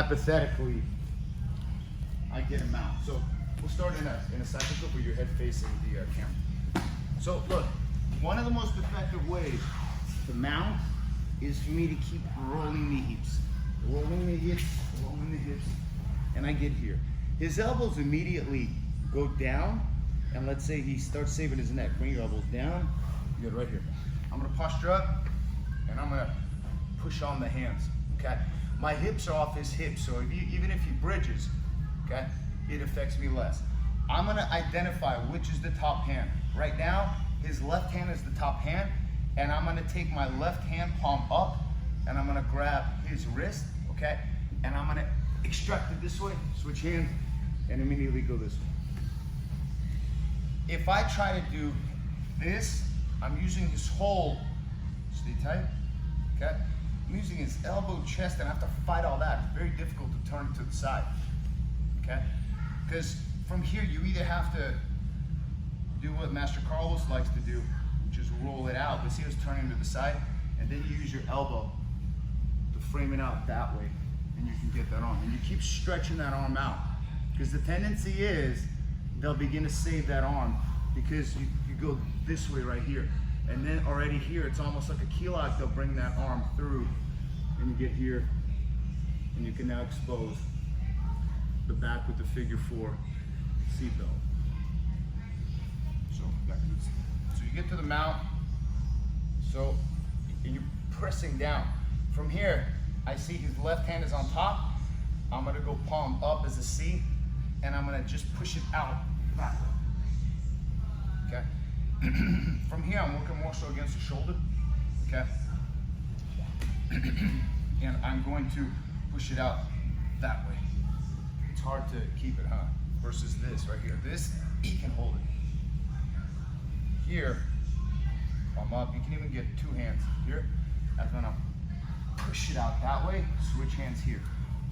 Hypothetically, I get him out. So we'll start in a cycle flip with your head facing the camera. So look, one of the most effective ways to mount is for me to keep rolling the hips. Rolling the hips, and I get here. His elbows immediately go down, and let's say he starts saving his neck. Bring your elbows down, you get right here. I'm gonna posture up, and I'm gonna push on the hands, okay? My hips are off his hips, so even if he bridges, okay, it affects me less. I'm gonna identify which is the top hand. Right now, his left hand is the top hand, and I'm gonna take my left hand palm up, and I'm gonna grab his wrist, okay? And I'm gonna extract it this way, switch hands, and immediately go this way. If I try to do this, I'm using his whole, stay tight, okay? I'm using his elbow, chest, and I have to fight all that. It's very difficult to turn to the side, okay? Because from here, you either have to do what Master Carlos likes to do, which is roll it out, but see us turning to the side, and then you use your elbow to frame it out that way, and you can get that arm. And you keep stretching that arm out, because the tendency is they'll begin to save that arm because you go this way right here. And then already here, it's almost like a key lock. They'll bring that arm through, and you get here, and you can now expose the back with the figure 4 seatbelt. So back to this. So you get to the mount, so and you're pressing down. From here, I see his left hand is on top. I'm gonna go palm up as a C, and I'm gonna just push it out back. Okay? From here, I'm working more so against the shoulder, okay? And I'm going to push it out that way. It's hard to keep it, huh? Versus this right here. This, he can hold it. Here, palm up, you can even get 2 hands here. I'm gonna push it out that way, switch hands here.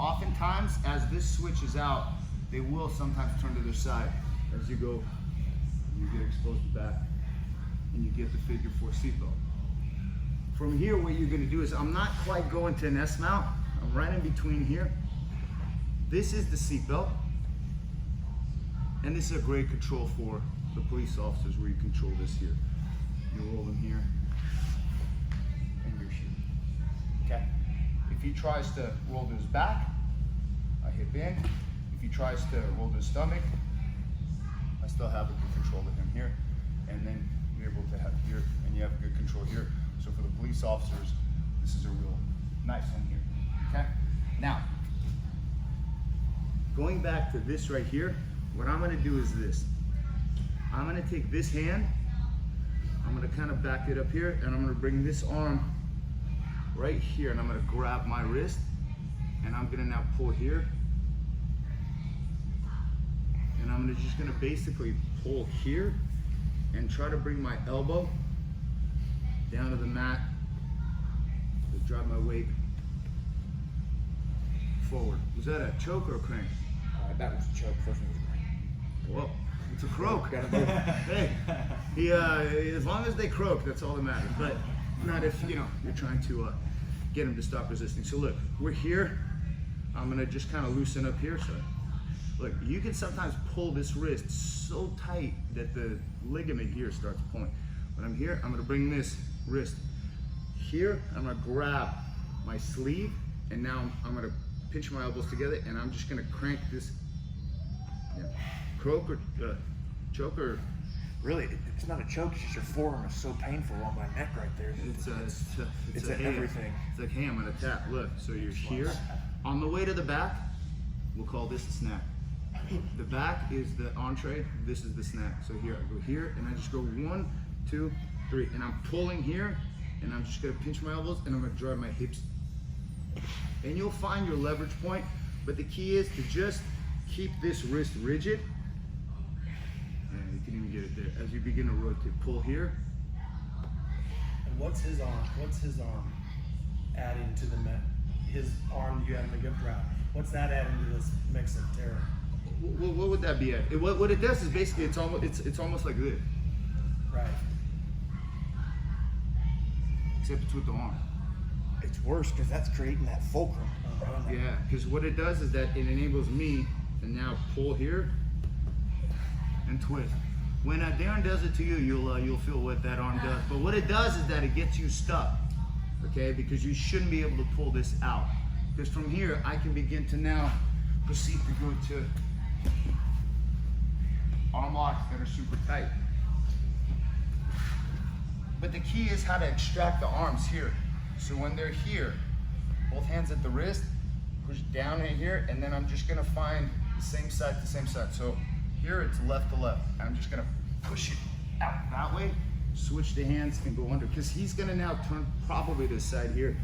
Oftentimes, as this switches out, they will sometimes turn to their side. As you go, you get exposed back, and you get the figure 4 seatbelt. From here, what you're gonna do is, I'm not quite going to an S mount, I'm right in between here. This is the seatbelt, and this is a great control for the police officers where you control this here. You roll them here, and you're shooting, okay? If he tries to roll to his back, I hip in. If he tries to roll to his stomach, I still have a good control of him here, and then you're able to have here, and you have good control here. So for the police officers, this is a real nice one here, okay? Now, going back to this right here, what I'm gonna do is this. I'm gonna take this hand, I'm gonna kind of back it up here, and I'm gonna bring this arm right here, and I'm gonna grab my wrist, and I'm gonna now pull here, and I'm just gonna basically pull here and try to bring my elbow down to the mat to drive my weight forward. Was that a choke or a crank? That was a choke. First one was a crank. Whoa, it's a croak. Hey, as long as they croak, that's all that matters. But not if you're trying to get them to stop resisting. So look, we're here. I'm gonna just kind of loosen up here. So look, you can sometimes pull this wrist so tight that the ligament here starts pulling. When I'm here, I'm gonna bring this wrist here. I'm gonna grab my sleeve, and now I'm gonna pinch my elbows together, and I'm just gonna crank this. Croak or choke or Really, it's not a choke. It's just your forearm is so painful on my neck right there. It's everything. It's like, hey, I'm gonna tap. Look, so you're here. On the way to the back, we'll call this a snap. The back is the entree. This is the snap. So here, I go here, and I just go 1, 2, 3, and I'm pulling here, and I'm just gonna pinch my elbows, and I'm gonna drive my hips. And you'll find your leverage point, but the key is to just keep this wrist rigid. And you can even get it there. As you begin to rotate, pull here. And what's his arm? What's his arm adding to the his arm you have in the grip route? What's that adding to this mix of terror? What would that be at? What it does is basically it's almost like this. Right. Except it's with the arm. It's It's worse because that's creating that fulcrum. Yeah, because what it does is that it enables me to now pull here and twist. When Darren does it to you, you'll feel what that arm does. But what it does is that it gets you stuck, okay? Because you shouldn't be able to pull this out. Because from here, I can begin to now proceed to go to arm locks that are super tight. But the key is how to extract the arms here. So when they're here, both hands at the wrist, push down in here, and then I'm just gonna find the same side to same side. So here it's left to left. I'm just gonna push it out that way, switch the hands and go under. Because he's gonna now turn probably to the side here.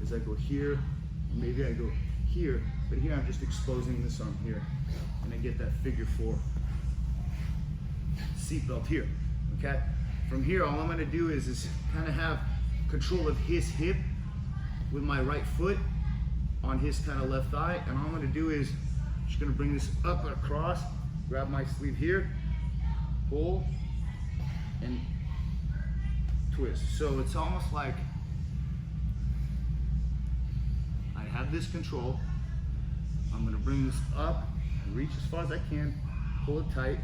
As I go here, maybe I go here, but here I'm just exposing this arm here. And I get that figure 4 seatbelt here, okay? From here, all I'm gonna do is kind of have control of his hip with my right foot on his kind of left thigh. And all I'm gonna do is just gonna bring this up and across, grab my sleeve here, pull, and twist. So it's almost like I have this control. I'm gonna bring this up, reach as far as I can, pull it tight,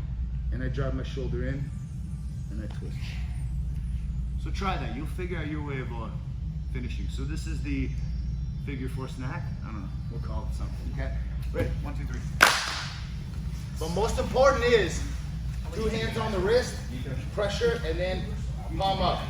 and I drive my shoulder in, and I twist. So try that. You'll figure out your way of finishing. So this is the figure 4 snack. I don't know. We'll call it something. Okay. Ready? 1, 2, 3. But most important is 2 hands on the wrist, pressure, and then palm up.